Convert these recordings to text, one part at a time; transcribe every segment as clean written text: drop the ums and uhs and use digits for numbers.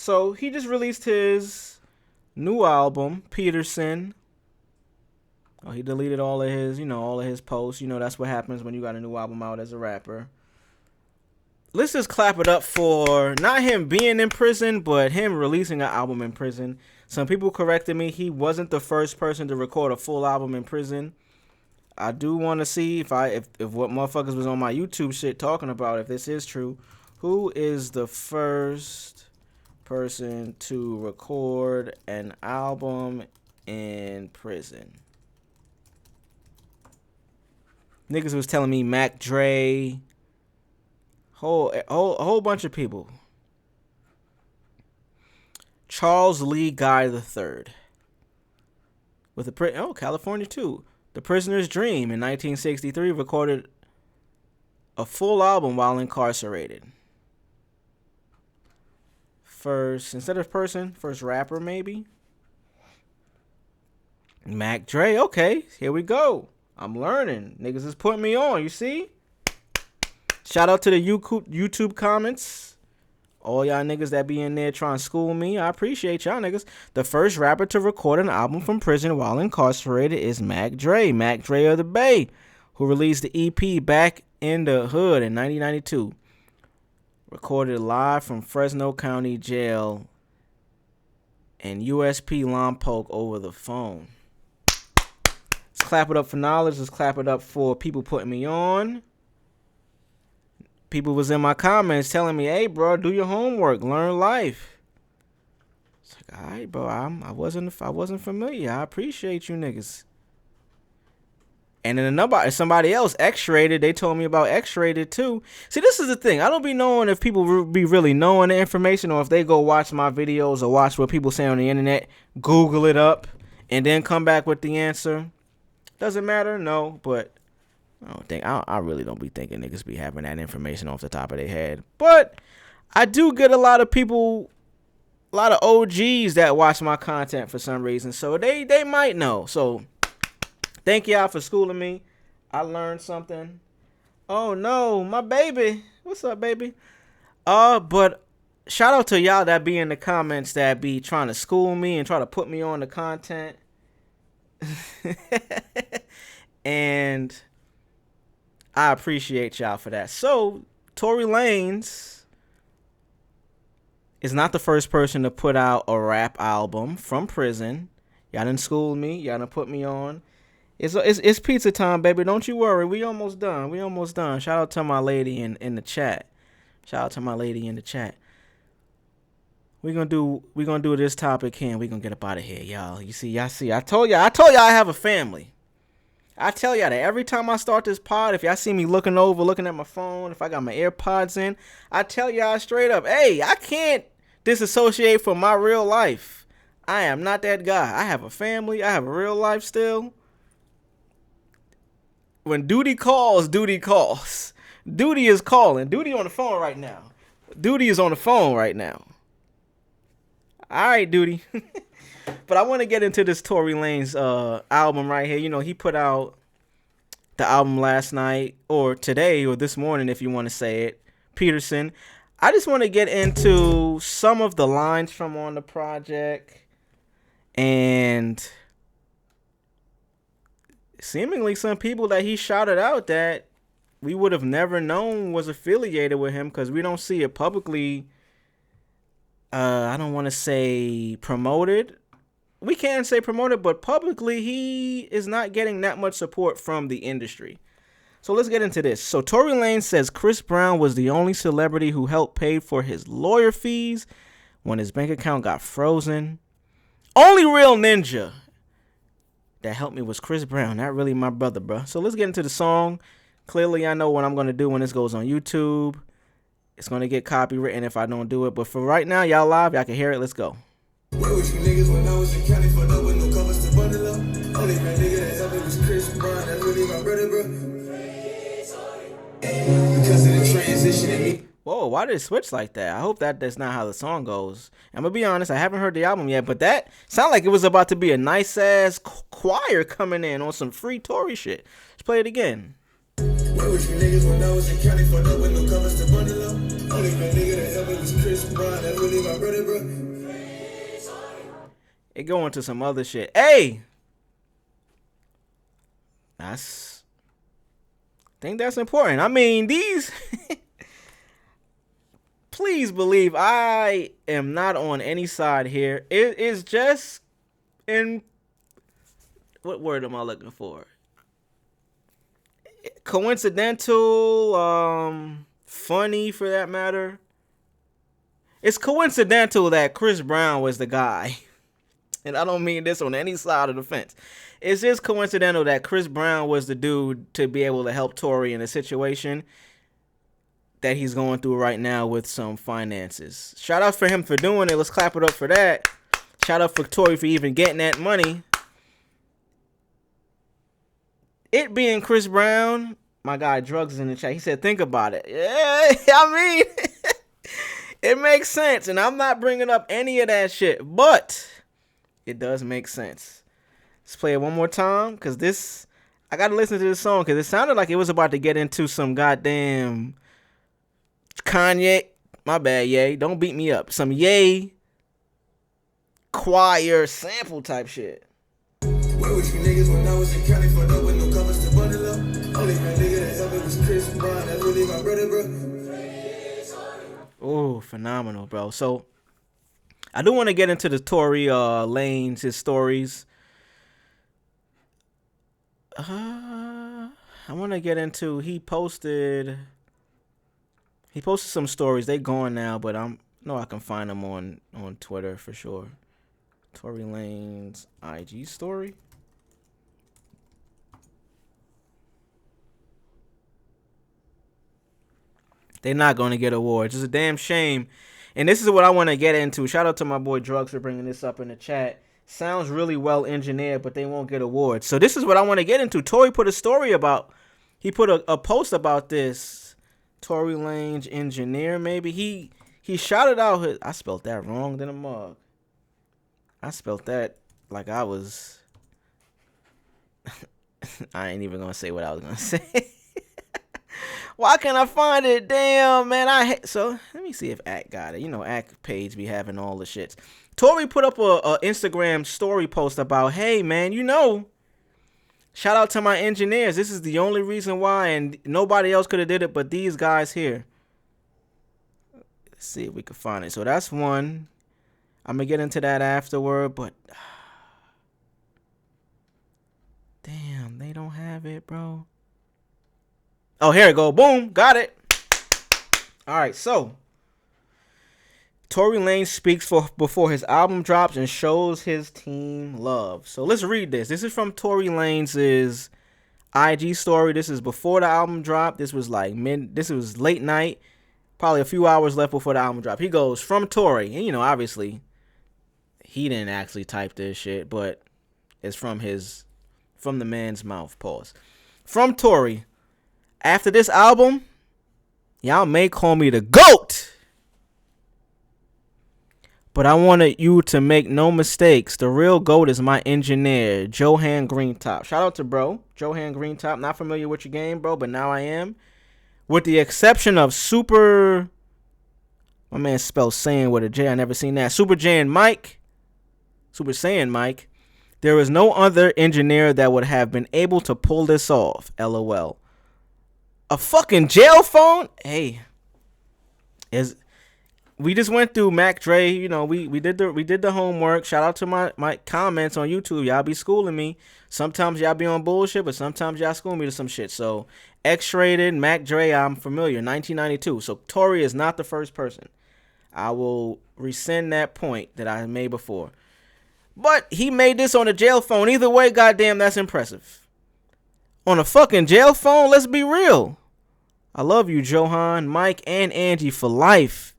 So he just released his new album, Peterson. Oh, he deleted all of his, all of his posts. That's what happens when you got a new album out as a rapper. Let's just clap it up for not him being in prison, but him releasing an album in prison. Some people corrected me. He wasn't the first person to record a full album in prison. I do want to see if what motherfuckers was on my YouTube shit talking about, if this is true. Who is the first person to record an album in prison? Niggas was telling me Mac Dre. A whole bunch of people. Charles Lee Guy III. With California too. The Prisoner's Dream in 1963 recorded a full album while incarcerated. First rapper maybe. Mac Dre, okay, here we go. I'm learning. Niggas is putting me on, you see? Shout out to the YouTube comments. All y'all niggas that be in there trying to school me, I appreciate y'all niggas. The first rapper to record an album from prison while incarcerated is Mac Dre of the Bay, who released the EP Back in the Hood in 1992. Recorded live from Fresno County Jail and USP Lompoc over the phone. Let's clap it up for knowledge. Let's clap it up for people putting me on. People was in my comments telling me, hey, bro, do your homework, learn life. It's like, all right, bro, I wasn't familiar. I appreciate you niggas. And then somebody else, X-Rated, they told me about X-Rated too. See, this is the thing. I don't be knowing if people be really knowing the information or if they go watch my videos or watch what people say on the internet, Google it up, and then come back with the answer. Doesn't matter, no, but I really don't be thinking niggas be having that information off the top of their head. But I do get a lot of people, a lot of OGs that watch my content for some reason. So they might know. So thank y'all for schooling me. I learned something. Oh no, my baby. What's up, baby? But shout out to y'all that be in the comments that be trying to school me and try to put me on the content. And I appreciate y'all for that. So, Tory Lanez is not the first person to put out a rap album from prison. Y'all done schooled me. Y'all done put me on. It's pizza time, baby. Don't you worry. We almost done. Shout out to my lady in the chat. We're gonna do this topic here and we're gonna get up out of here, y'all. You see, I told y'all I have a family. I tell y'all that every time I start this pod, if y'all see me looking at my phone, if I got my AirPods in, I tell y'all straight up, hey, I can't disassociate from my real life. I am not that guy. I have a family. I have a real life still. When duty calls, duty calls. Duty is calling. Duty on the phone right now. Duty is on the phone right now. All right, Duty. But I want to get into this Tory Lanez album right here. You know, he put out the album last night or today or this morning, if you want to say it. Peterson. I just want to get into some of the lines from on the project. And seemingly some people that he shouted out that we would have never known was affiliated with him because we don't see it publicly. I don't want to say promoted. We can say promoted, but publicly he is not getting that much support from the industry. So let's get into this. So Tory Lanez says Chris Brown was the only celebrity who helped pay for his lawyer fees when his bank account got frozen. Only real ninja that helped me was Chris Brown. Not really my brother, bro. So let's get into the song. Clearly, I know what I'm going to do when this goes on YouTube. It's going to get copywritten if I don't do it. But for right now, y'all live. Y'all can hear it. Let's go. Where was you niggas when I was in Cali for up with no covers to bundle up? Only my nigga that helped me was Chris Brown. That's really my brother, bro. Because of the transition in me. Whoa, why did it switch like that? I hope that's not how the song goes. I'm going to be honest, I haven't heard the album yet, but that sounded like it was about to be a nice-ass choir coming in on some free Tory shit. Let's play it again. Where was you niggas when I was in county? Fucked up with no covers to bundle up. Only real nigga that helped me was Chris Brown. That's really my brother, bro. It go into some other shit. Hey! I think that's important. I mean, these... Please believe I am not on any side here. It is just in... What word am I looking for? Coincidental, funny for that matter. It's coincidental that Chris Brown was the guy. And I don't mean this on any side of the fence. It's just coincidental that Chris Brown was the dude to be able to help Tory in a situation that he's going through right now with some finances. Shout out for him for doing it. Let's clap it up for that. Shout out for Tory for even getting that money. It being Chris Brown, my guy Drugs is in the chat. He said, think about it. Yeah, I mean, it makes sense. And I'm not bringing up any of that shit. But it does make sense. Let's play it one more time. Because this, I got to listen to this song. Because it sounded like it was about to get into some goddamn Kanye. My bad, Ye. Don't beat me up. Some Ye choir sample type shit. Where was you niggas when I was in county? Fucked up with no covers to bundle up. Only real nigga that helped me was Chris Brown. That's really my brother, bro. Oh, phenomenal, bro. So, I do want to get into the Tory Lanez, his stories. I want to get into, he posted some stories. They gone now, but I can find them on Twitter for sure. Tory Lanez IG story. They're not going to get awards. It's a damn shame. And this is what I want to get into. Shout out to my boy Drugs for bringing this up in the chat. Sounds really well engineered, but they won't get awards. So this is what I want to get into. Tory put a story about, he put a post about this. Tory Lanez engineer, maybe. He shouted out his, I spelled that wrong than a mug. I spelled that like I was, I ain't even going to say what I was going to say. Why can't I find it? Damn, man. So let me see if Act got it. You know, Act page be having all the shits. Tory put up a Instagram story post about, hey, man, you know, shout out to my engineers. This is the only reason why, and nobody else could have did it but these guys here. Let's see if we can find it. So that's one. I'm going to get into that afterward, but damn, they don't have it, bro. Oh, here it go. Boom. Got it. All right, so Tory Lanez speaks before his album drops and shows his team love. So let's read this. This is from Tory Lanez's IG story. This is before the album dropped. This was late night. Probably a few hours left before the album dropped. He goes, from Tory. And, you know, obviously, he didn't actually type this shit, but it's from the man's mouth. Pause. From Tory. After this album, y'all may call me the GOAT. But I wanted you to make no mistakes. The real GOAT is my engineer, Johan Greentop. Shout out to bro, Johan Greentop. Not familiar with your game, bro, but now I am. With the exception of Super... My man spelled Saiyan with a J. I never seen that. Super Saiyan Mike. There is no other engineer that would have been able to pull this off. LOL. A fucking jail phone? Hey. We just went through Mac Dre, you know, we did the homework. Shout out to my comments on YouTube. Y'all be schooling me. Sometimes y'all be on bullshit, but sometimes y'all school me to some shit. So X-Rated, Mac Dre, I'm familiar. 1992. So Tory is not the first person. I will rescind that point that I made before. But he made this on a jail phone. Either way, goddamn, that's impressive. On a fucking jail phone, let's be real. I love you, Johan, Mike, and Angie for life.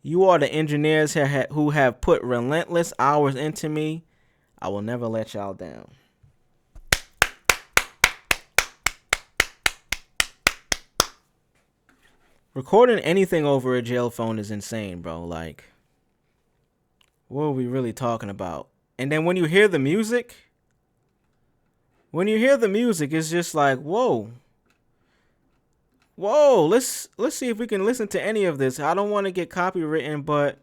You are the engineers who have put relentless hours into me. I will never let y'all down. Recording anything over a jail phone is insane, bro. Like, what are we really talking about? And then when you hear the music, it's just like, whoa. Whoa, let's see if we can listen to any of this. I don't want to get copywritten, but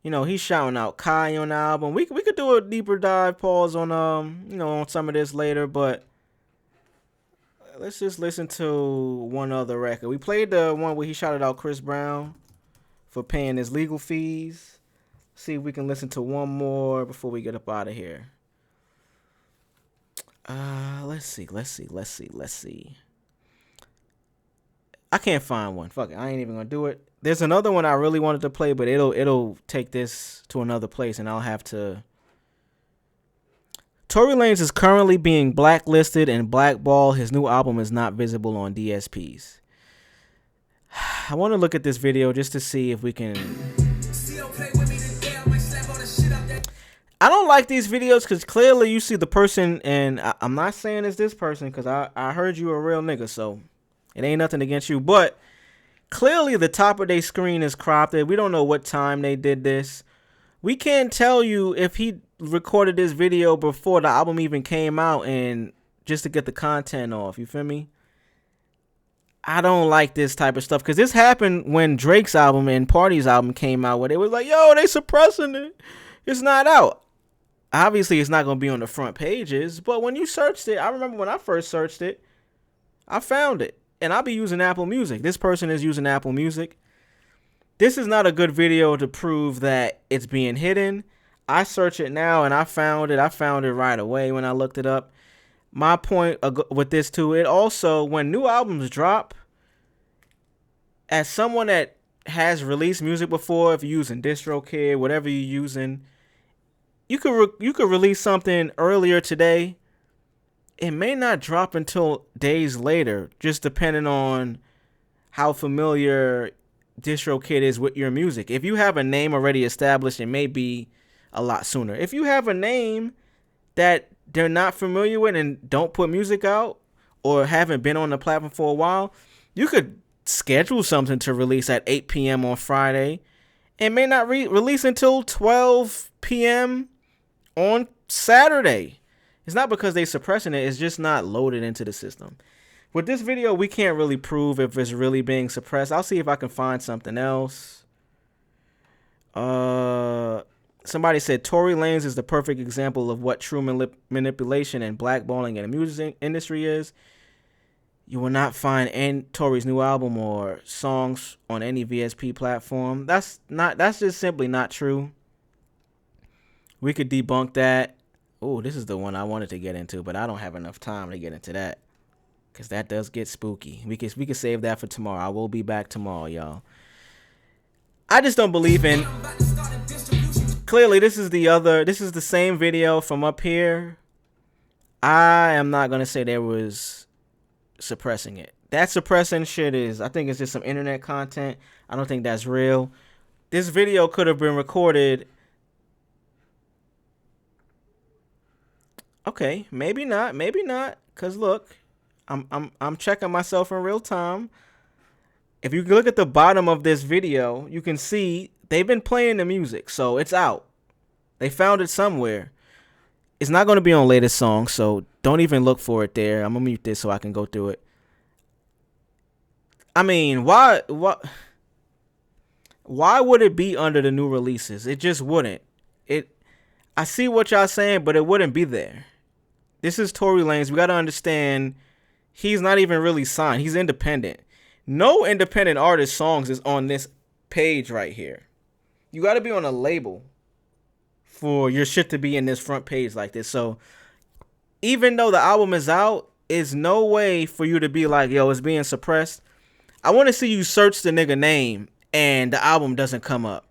you know, he's shouting out Kai on the album. We could do a deeper dive pause on on some of this later, but let's just listen to one other record. We played the one where he shouted out Chris Brown for paying his legal fees. See if we can listen to one more before we get up out of here. Let's see. I can't find one. Fuck it. I ain't even gonna do it. There's another one I really wanted to play, but it'll take this to another place, and I'll have to. Tory Lanez is currently being blacklisted and blackballed. His new album is not visible on DSPs. I want to look at this video just to see if we can. I don't like these videos because clearly you see the person, and I'm not saying it's this person because I heard you a real nigga, so it ain't nothing against you. But clearly the top of their screen is cropped. We don't know what time they did this. We can't tell you if he recorded this video before the album even came out and just to get the content off. You feel me? I don't like this type of stuff because this happened when Drake's album and Party's album came out where they was like, yo, they suppressing it. It's not out. Obviously, it's not going to be on the front pages, but when you searched it, I remember when I first searched it, I found it. And I'll be using Apple Music. This person is using Apple Music. This is not a good video to prove that it's being hidden. I search it now and I found it. I found it right away when I looked it up. My point with this too, it also, when new albums drop, as someone that has released music before, if you're using DistroKid, whatever you're using, you could release something earlier today. It may not drop until days later, just depending on how familiar DistroKid is with your music. If you have a name already established, it may be a lot sooner. If you have a name that they're not familiar with and don't put music out or haven't been on the platform for a while, you could schedule something to release at 8 p.m. on Friday and may not release until 12 p.m. on Saturday. It's not because they're suppressing it. It's just not loaded into the system. With this video, we can't really prove if it's really being suppressed. I'll see if I can find something else. Somebody said Tory Lanez is the perfect example of what true manipulation and blackballing in the music industry is. You will not find Tory's new album or songs on any VSP platform. That's just simply not true. We could debunk that. Oh, this is the one I wanted to get into, but I don't have enough time to get into that because that does get spooky. We could save that for tomorrow. I will be back tomorrow, y'all. I just don't believe in. Clearly, this is the same video from up here. I am not gonna say there was suppressing it. That suppressing shit I think it's just some internet content. I don't think that's real. This video could have been recorded. Okay, maybe not. Cause look, I'm checking myself in real time. If you look at the bottom of this video, you can see they've been playing the music, so it's out. They found it somewhere. It's not going to be on latest songs, so don't even look for it there. I'm gonna mute this so I can go through it. I mean, why would it be under the new releases? It just wouldn't. I see what y'all saying, but it wouldn't be there. This is Tory Lanez. We got to understand he's not even really signed. He's independent. No independent artist songs is on this page right here. You got to be on a label for your shit to be in this front page like this. So even though the album is out, is no way for you to be like, yo, it's being suppressed. I want to see you search the nigga name and the album doesn't come up.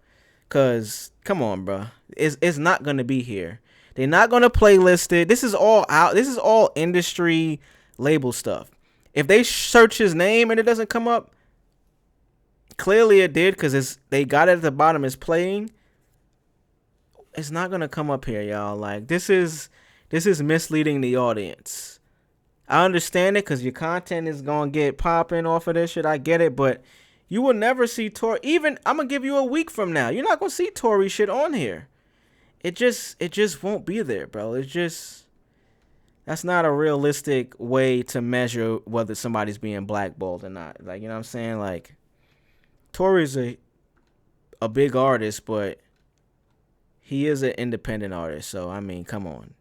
Cause come on, bro. It's not going to be here. They're not going to playlist it. This is all out. This is all industry label stuff. If they search his name and it doesn't come up, clearly it did because they got it at the bottom as playing. It's not going to come up here, y'all. Like, this is misleading the audience. I understand it because your content is going to get popping off of this shit. I get it, but you will never see Tory. Even, I'm going to give you a week from now. You're not going to see Tory shit on here. It just won't be there, bro. It's just, That's not a realistic way to measure whether somebody's being blackballed or not. Like, you know what I'm saying? Like, Tory's a big artist, but he is an independent artist. So, I mean, come on.